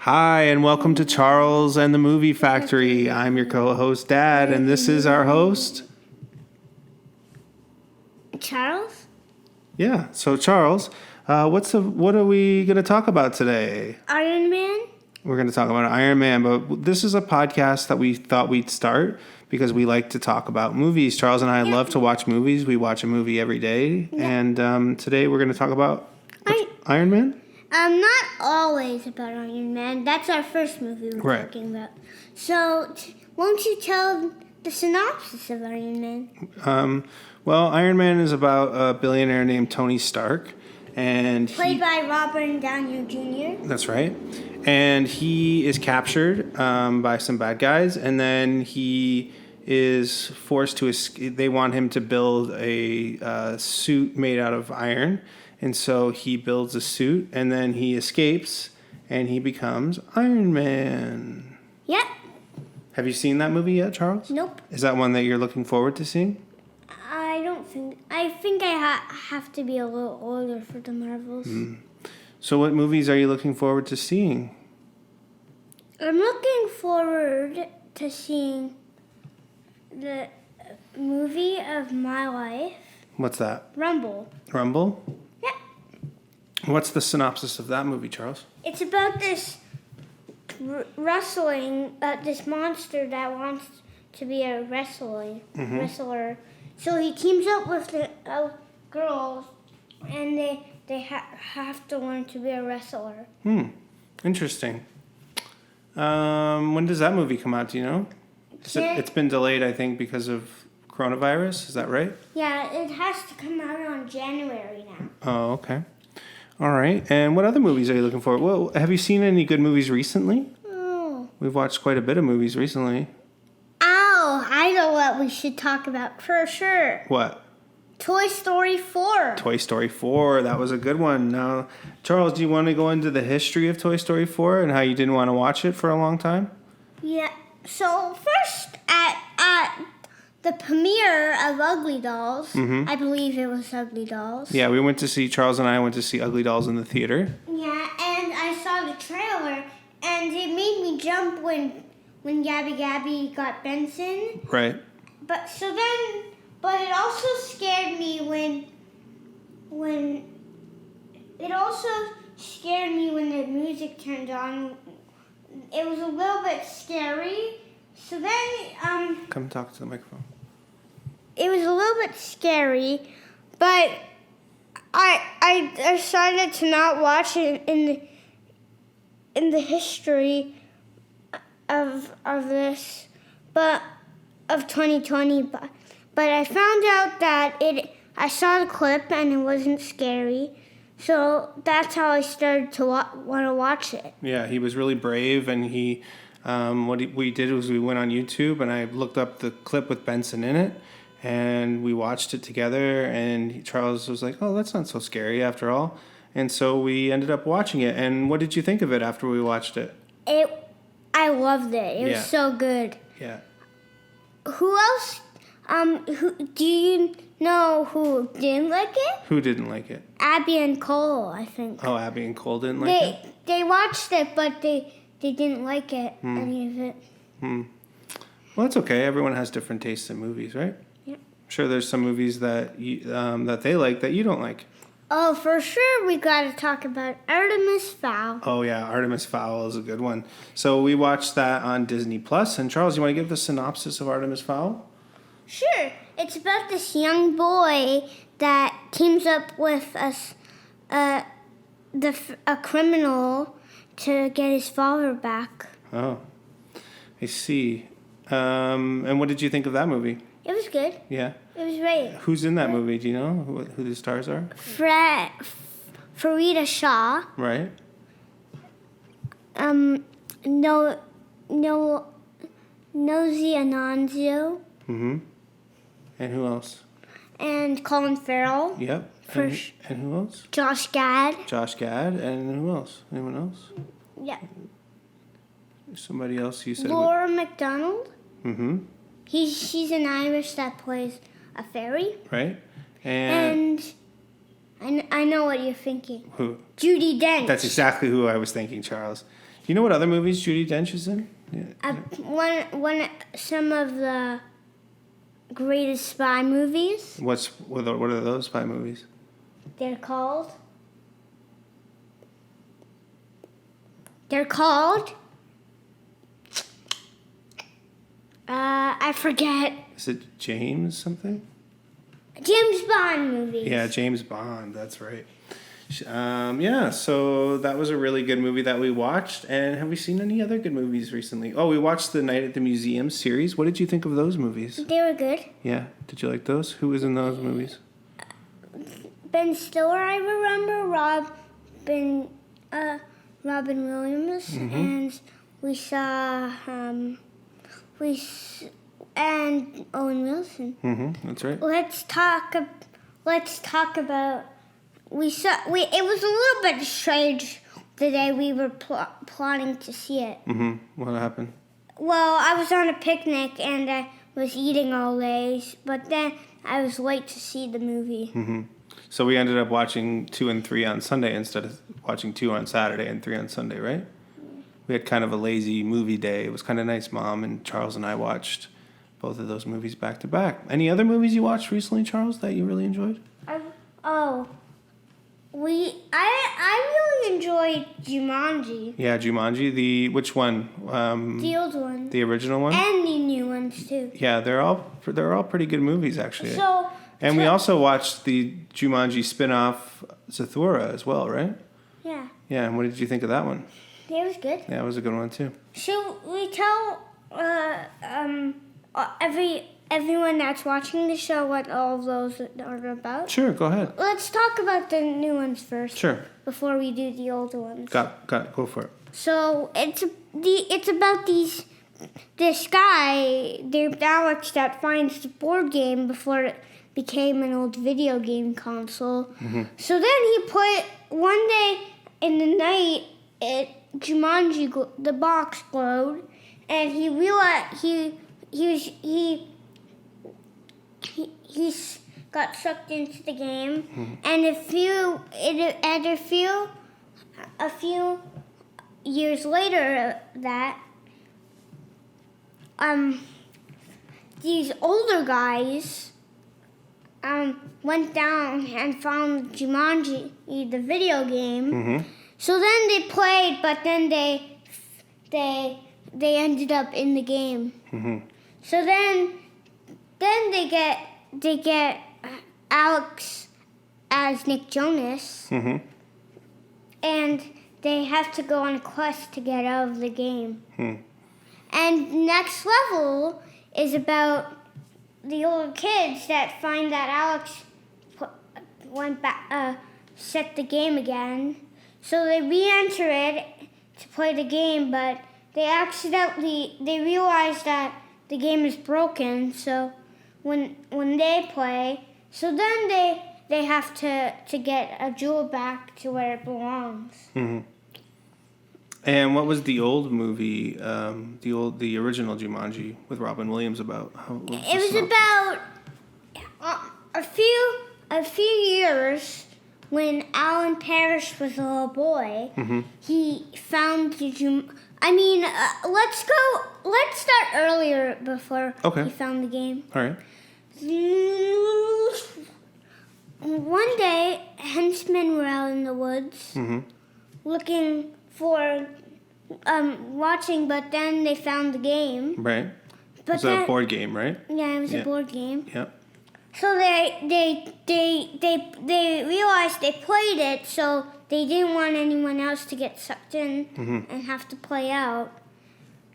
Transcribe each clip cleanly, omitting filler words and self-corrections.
Hi, and welcome to Charles and the Movie Factory. I'm your co-host, Dad, and this is our host. Charles? Yeah, so Charles, what are we going to talk about today? Iron Man? We're going to talk about Iron Man, but this is a podcast that we thought we'd start because we like to talk about movies. Charles and I love to watch movies. We watch a movie every day, and today we're going to talk about Iron Man? Not always about Iron Man. That's our first movie we're talking about. So, won't you tell the synopsis of Iron Man? Well, Iron Man is about a billionaire named Tony Stark. And Played by Robert Downey Jr. That's right. And he is captured by some bad guys, and then he is forced to escape. They want him to build a suit made out of iron. And so he builds a suit, and then he escapes, and he becomes Iron Man. Yep. Have you seen that movie yet, Charles? Nope. Is that one that you're looking forward to seeing? I don't think... I think I have to be a little older for the Marvels. So what movies are you looking forward to seeing? I'm looking forward to seeing the movie of my life. What's that? Rumble. Rumble? Yeah. What's the synopsis of that movie, Charles? It's about this wrestling, this monster that wants to be a wrestler. So he teams up with the girls, and they have to learn to be a wrestler. Interesting. When does that movie come out, do you know? It's been delayed, I think, because of coronavirus. Is that right? Yeah, it has to come out on January now. Oh, okay. All right. And what other movies are you looking for? Well, have you seen any good movies recently? Oh. We've watched quite a bit of movies recently. Oh, I know what we should talk about for sure. What? Toy Story 4. Toy Story 4. That was a good one. Now, Charles, do you want to go into the history of Toy Story 4 and how you didn't want to watch it for a long time? Yeah. So first at the premiere of Ugly Dolls, I believe it was Ugly Dolls. Yeah, Charles and I went to see Ugly Dolls in the theater. Yeah, and I saw the trailer, and it made me jump when Gabby Gabby got Benson. Right. But it also scared me when the music turned on. It was a little bit scary. So then Come talk to the microphone. It was a little bit scary, but I decided to not watch it in the history of this, but of 2020. But I found out that I saw the clip and it wasn't scary, so that's how I started to want to watch it. Yeah, he was really brave, and he. We did was we went on YouTube and I looked up the clip with Benson in it, and we watched it together. And Charles was like, "Oh, that's not so scary after all." And so we ended up watching it. And what did you think of it after we watched it? I loved it. It was so good. Yeah. Who else? Do you know who didn't like it? Who didn't like it? Abby and Cole, I think. Oh, Abby and Cole didn't like it? They watched it, but they didn't like it, any of it. Well, that's okay. Everyone has different tastes in movies, right? Yeah. I'm sure there's some movies that that they like that you don't like. Oh, for sure we got to talk about Artemis Fowl. Oh, yeah. Artemis Fowl is a good one. So we watched that on Disney Plus. And Charles, you want to give the synopsis of Artemis Fowl? Sure. It's about this young boy that teams up with a criminal to get his father back. Oh, I see. And what did you think of that movie? It was good. Yeah. It was great. Who's in that movie? Do you know who the stars are? Farida Shah. Right. Nosy Ananzio. And who else? And Colin Farrell. Yep. And who else? Josh Gad. Josh Gad. And who else? Anyone else? Yeah. Somebody else you said. Laura McDonald. She's an Irish that plays a fairy. Right. And I know what you're thinking. Who? Judi Dench. That's exactly who I was thinking, Charles. You know what other movies Judi Dench is in? Yeah. Some of the greatest spy movies. What are those spy movies? They're called. I forget. Is it James something? James Bond movies. Yeah, James Bond. That's right. Yeah, so that was a really good movie that we watched. And have we seen any other good movies recently? Oh, we watched the Night at the Museum series. What did you think of those movies? They were good. Yeah, did you like those? Who was in those movies? Ben Stiller, I remember. Robin Williams, and we saw and Owen Wilson. That's right. Let's talk about. It was a little bit strange the day we were plotting to see it. What happened? Well, I was on a picnic and I was eating all day, but then I was late to see the movie. So we ended up watching 2 and 3 on Sunday instead of watching 2 on Saturday and 3 on Sunday, right? We had kind of a lazy movie day. It was kind of nice. Mom and Charles and I watched both of those movies back to back. Any other movies you watched recently, Charles, that you really enjoyed? I really enjoyed Jumanji. Yeah, Jumanji. Which one? The old one. The original one? And the new ones too. Yeah, they're all pretty good movies actually. So. And we also watched the Jumanji spin-off Zathura as well, right? Yeah. Yeah, and what did you think of that one? It was good. Yeah, it was a good one too. Should we tell everyone that's watching the show what all of those are about? Sure, go ahead. Let's talk about the new ones first. Sure. Before we do the older ones. Got go for it. So it's about this guy, Alex, that finds the board game before it became an old video game console. So then he put one day in the night, Jumanji, the box glowed, and he realized he got sucked into the game, and a few years later, these older guys went down and found Jumanji, the video game. So then they played, but then they ended up in the game. So then they get Alex as Nick Jonas, and they have to go on a quest to get out of the game. And next level is about the older kids that find that Alex went back, set the game again. So they re-enter it to play the game, but they realize that the game is broken. So when they play, so then they have to get a jewel back to where it belongs. And what was the old movie, the original Jumanji with Robin Williams about? It was about a few years when Alan Parrish was a little boy. He found the let's start earlier before he found the game. All right. One day, henchmen were out in the woods looking for watching, but then they found the game. Right. But it was a board game, right? Yeah, it was a board game. Yep. So they realized they played it, so they didn't want anyone else to get sucked in and have to play out.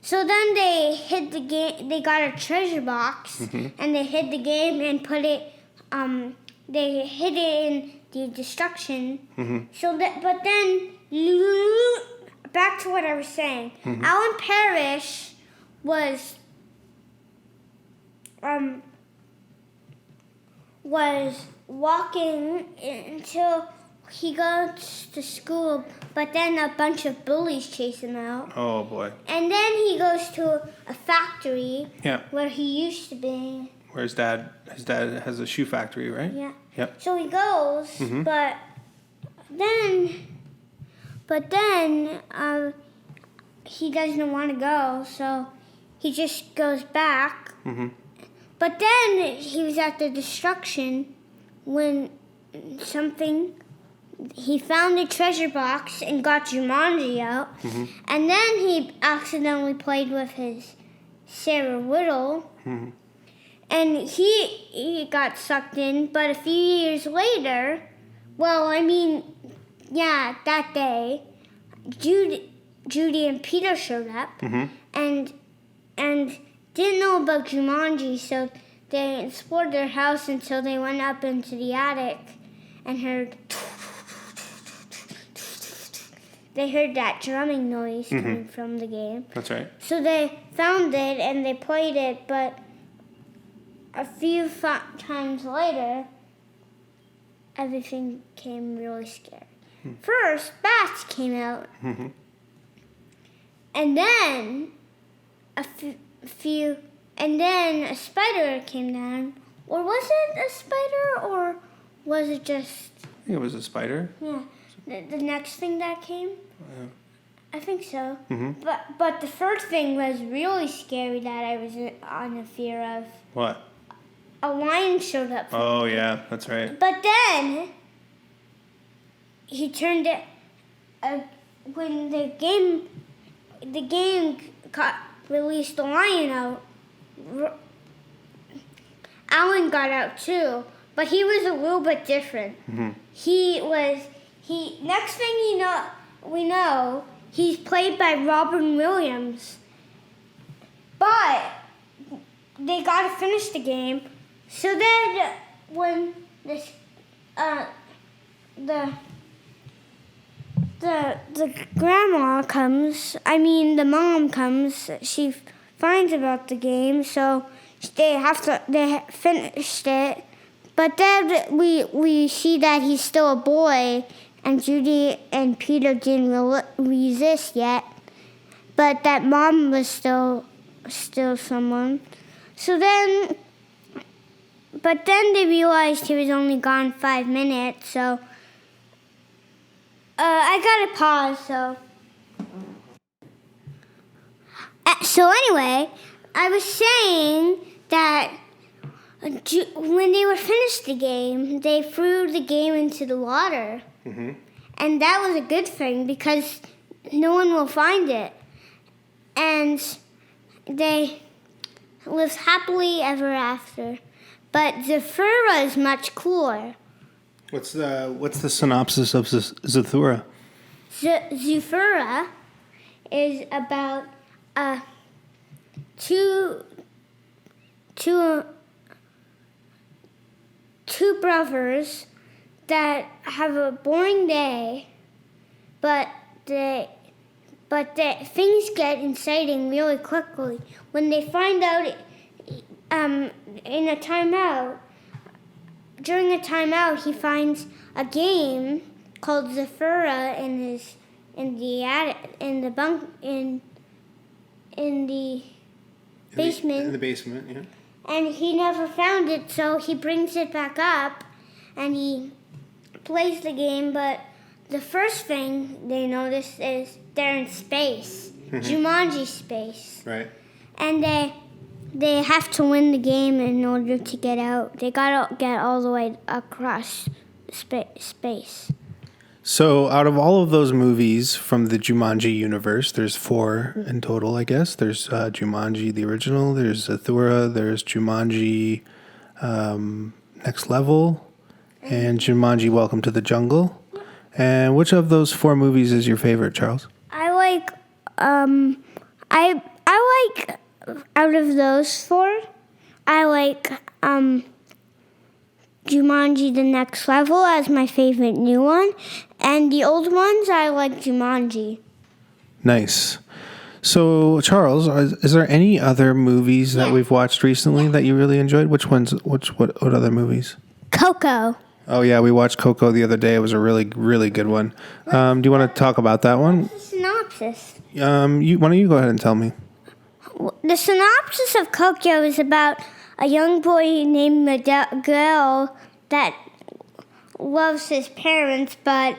So then they hid the game. They got a treasure box and they hid the game and put it. They hid it in the destruction. But then back to what I was saying. Alan Parrish was walking until he goes to school, but then a bunch of bullies chase him out. Oh boy. And then he goes to a factory where he used to be. Where his dad has a shoe factory, right? Yeah. Yep. So he goes, but then he doesn't want to go, so he just goes back. Mm-hmm. But then he was at the destruction when he found a treasure box and got Jumanji out. Mm-hmm. And then he accidentally played with his Sarah Whittle. Mm-hmm. And he got sucked in. But a few years later, that day, Judy and Peter showed up. Mm-hmm. And didn't know about Jumanji, so they explored their house until they went up into the attic and heard that drumming noise coming from the game. That's right. So they found it and they played it, but a few times later, everything became really scary. First, bats came out. Mm-hmm. And then a spider came down. Or was it a spider, or was it just... I think it was a spider. Yeah, the next thing that came? Yeah. I think so. Mm-hmm. But the first thing was really scary that I was on the fear of. What? A lion showed up. Oh, yeah, that's right. But then he turned it... when the game released the lion out, Alan got out too, but he was a little bit different. Mm-hmm. Next thing we know, he's played by Robin Williams. But they got to finish the game. So then when the grandma comes, the mom comes, she finds about the game, so they finished it. But then we see that he's still a boy, and Judy and Peter didn't resist yet, but that mom was still someone. But then they realized he was only gone 5 minutes, so I gotta pause, so anyway, I was saying that when they were finished the game, they threw the game into the water. Mm-hmm. And that was a good thing because no one will find it. And they lived happily ever after. But Zathura is much cooler. What's the synopsis of Zathura? Zathura is about two brothers that have a boring day, but things get exciting really quickly when they find out during a timeout he finds a game called Zathura in the basement. In the basement, yeah. And he never found it, so he brings it back up and he plays the game, but the first thing they notice is they're in space. Jumanji space. Right. And they have to win the game in order to get out. They gotta get all the way across space. So out of all of those movies from the Jumanji universe, there's 4 in total, I guess. There's Jumanji, the original. There's Zathura. There's Jumanji Next Level. And Jumanji Welcome to the Jungle. And which of those 4 movies is your favorite, Charles? I like out of those 4, I like Jumanji The Next Level as my favorite new one. And the old ones, I like Jumanji. Nice. So, Charles, is there any other movies that we've watched recently that you really enjoyed? Which ones? What other movies? Coco. Oh, yeah, we watched Coco the other day. It was a really, really good one. Do you want to talk about that one? What's the synopsis? Why don't you go ahead and tell me? The synopsis of Coco is about a young boy named Miguel that loves his parents, but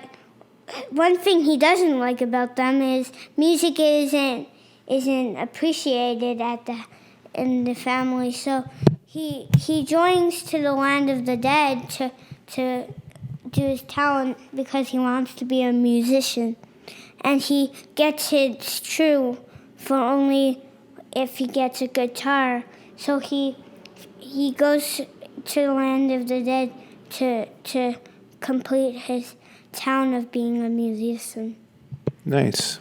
one thing he doesn't like about them is music isn't appreciated in the family. So he joins to the land of the dead to do his talent because he wants to be a musician, and he gets his true for only if he gets a guitar. So he goes to the land of the dead to complete his talent of being a musician. Nice.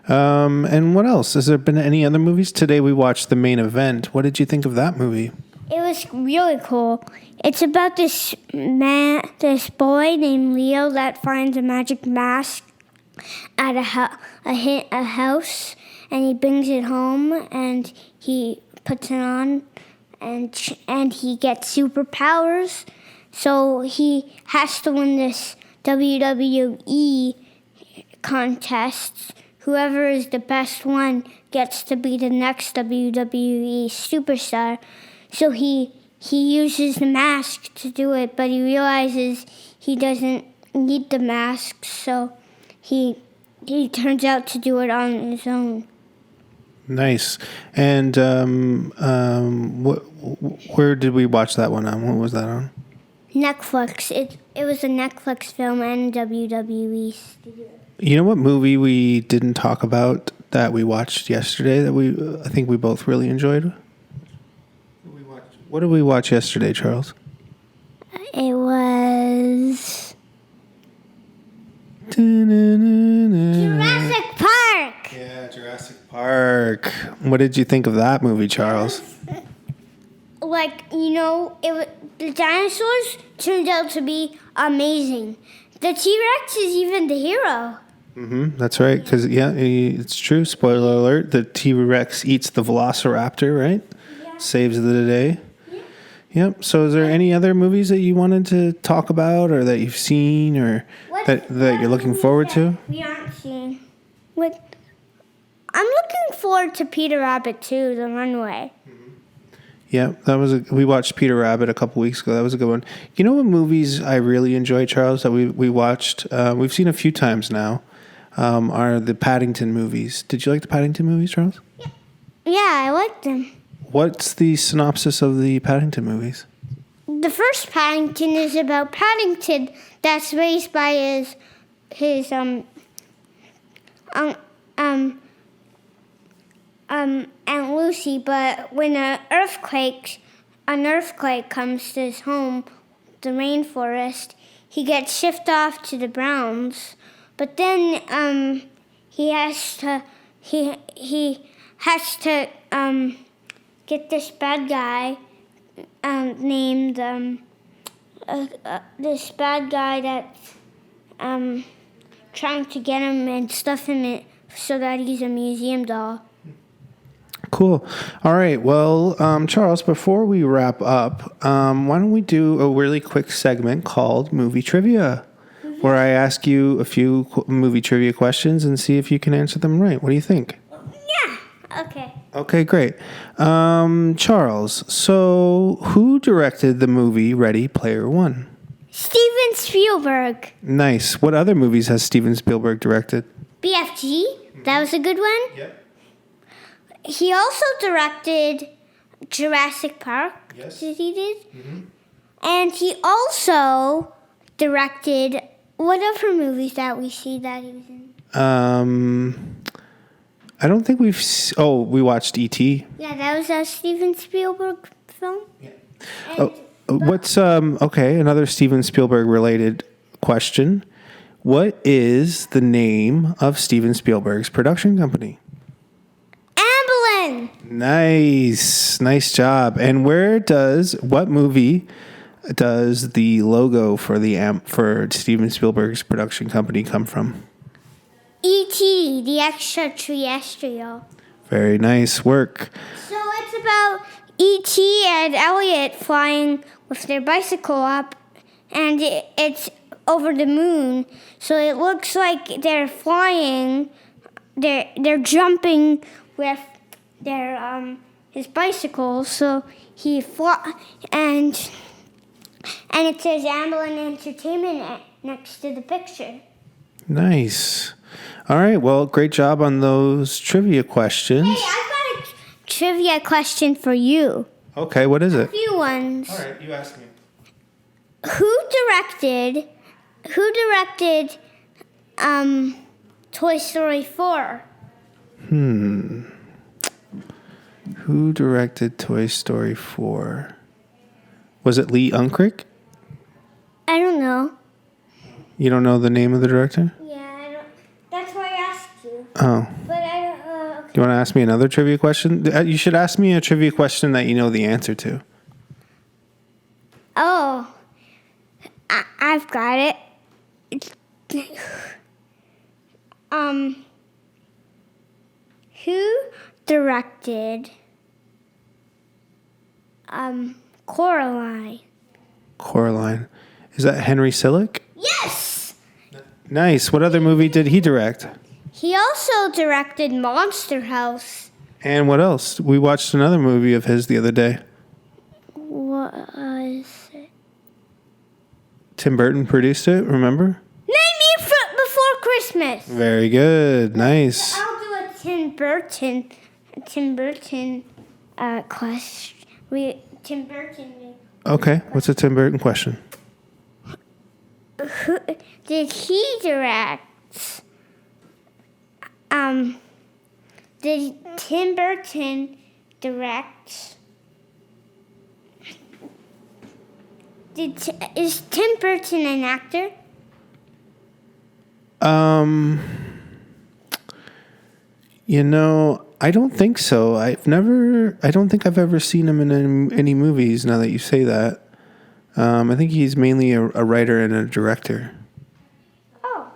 And what else? Has there been any other movies? Today we watched The Main Event. What did you think of that movie? It was really cool. It's about this boy named Leo that finds a magic mask at a house, and he brings it home and he puts it on, and he gets superpowers. So he has to win this WWE contest. Whoever is the best one gets to be the next WWE superstar. So he uses the mask to do it, but he realizes he doesn't need the mask, so he turns out to do it on his own. Nice. And where did we watch that one on? What was that on? Netflix. It was a Netflix film and WWE studio. You know what movie we didn't talk about that we watched yesterday that I think we both really enjoyed? What did we watch yesterday, Charles? It was Jurassic Park. Yeah, Jurassic Park. What did you think of that movie, Charles? The dinosaurs turned out to be amazing. The T-Rex is even the hero. That's right, because, it's true. Spoiler alert, the T-Rex eats the Velociraptor, right? Yeah. Saves the day. Yeah. Yep. So is there any other movies that you wanted to talk about or that you've seen or that you're looking forward to? We aren't seeing. I'm looking forward to Peter Rabbit 2, The Runway. Yeah, we watched Peter Rabbit a couple weeks ago. That was a good one. You know what movies I really enjoy, Charles, that we watched? We've seen a few times now. Are the Paddington movies. Did you like the Paddington movies, Charles? Yeah, I liked them. What's the synopsis of the Paddington movies? The first Paddington is about Paddington that's raised by his Aunt Lucy, but when an earthquake comes to his home, the rainforest, he gets shipped off to the Browns. But then he has to get this bad guy named this bad guy that's trying to get him and stuff him in so that he's a museum doll. Cool. All right. Well, Charles, before we wrap up, why don't we do a really quick segment called Movie Trivia, where I ask you a few movie trivia questions and see if you can answer them right. What do you think? Yeah. Okay. Okay, great. Charles, so who directed the movie Ready Player One? Steven Spielberg. Nice. What other movies has Steven Spielberg directed? BFG. That was a good one. Yep. He also directed Jurassic Park. Yes. He did. Mm-hmm. And he also directed what other movies that we see that he was in? I don't think we watched E.T. Yeah, that was a Steven Spielberg film. Yeah. Another Steven Spielberg related question. What is the name of Steven Spielberg's production company? Amblin. Nice job. And what movie does the logo for Steven Spielberg's production company come from? E.T., the extraterrestrial. Very nice work. So it's about E.T. and Elliot flying with their bicycle up, and it's over the moon. So it looks like they're flying. They're jumping with their his bicycle. So he and it says Amblin Entertainment next to the picture. Nice. All right. Well, great job on those trivia questions. Hey, I've got a trivia question for you. Okay, what is it? A few ones. All right, you ask me. Who directed Toy Story 4? Who directed Toy Story 4? Was it Lee Unkrich? I don't know. You don't know the name of the director? Yeah, I don't. That's why I asked you. Oh. But I don't. Okay. Do you want to ask me another trivia question? You should ask me a trivia question that you know the answer to. Oh, I've got it. Who directed Coraline? Coraline. Is that Henry Selick? Yes. Nice. What other movie did he direct? He also directed Monster House. And what else? We watched another movie of his the other day. What was it? Tim Burton produced it, remember? Nightmare Before Christmas. Very good. Nice. I'll do a Tim Burton question. Tim Burton. Okay. What's a Tim Burton question? Who did he direct? Did Tim Burton direct? Is Tim Burton an actor? I don't think so. I don't think I've ever seen him in any movies now that you say that. I think he's mainly a writer and a director. Oh.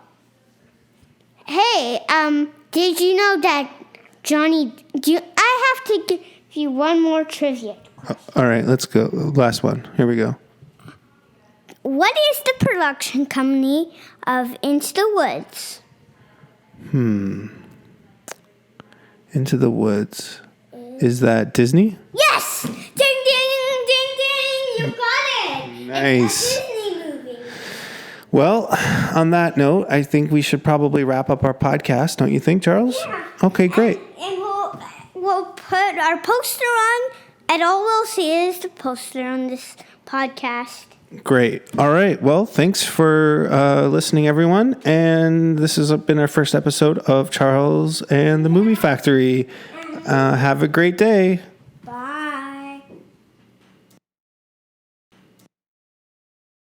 Hey, did you know that Johnny... I have to give you one more trivia. All right, let's go. Last one. Here we go. What is the production company of Into the Woods? Into the Woods. Is that Disney? Yes! Ding, ding, ding, ding! You got it! Nice. It's a Disney movie. Well, on that note, I think we should probably wrap up our podcast, don't you think, Charles? Yeah. Okay, great. And we'll put our poster on, and all we'll see is the poster on this podcast. Great. All right. Well, thanks for listening, everyone. And this has been our first episode of Charles and the Movie Factory. Have a great day.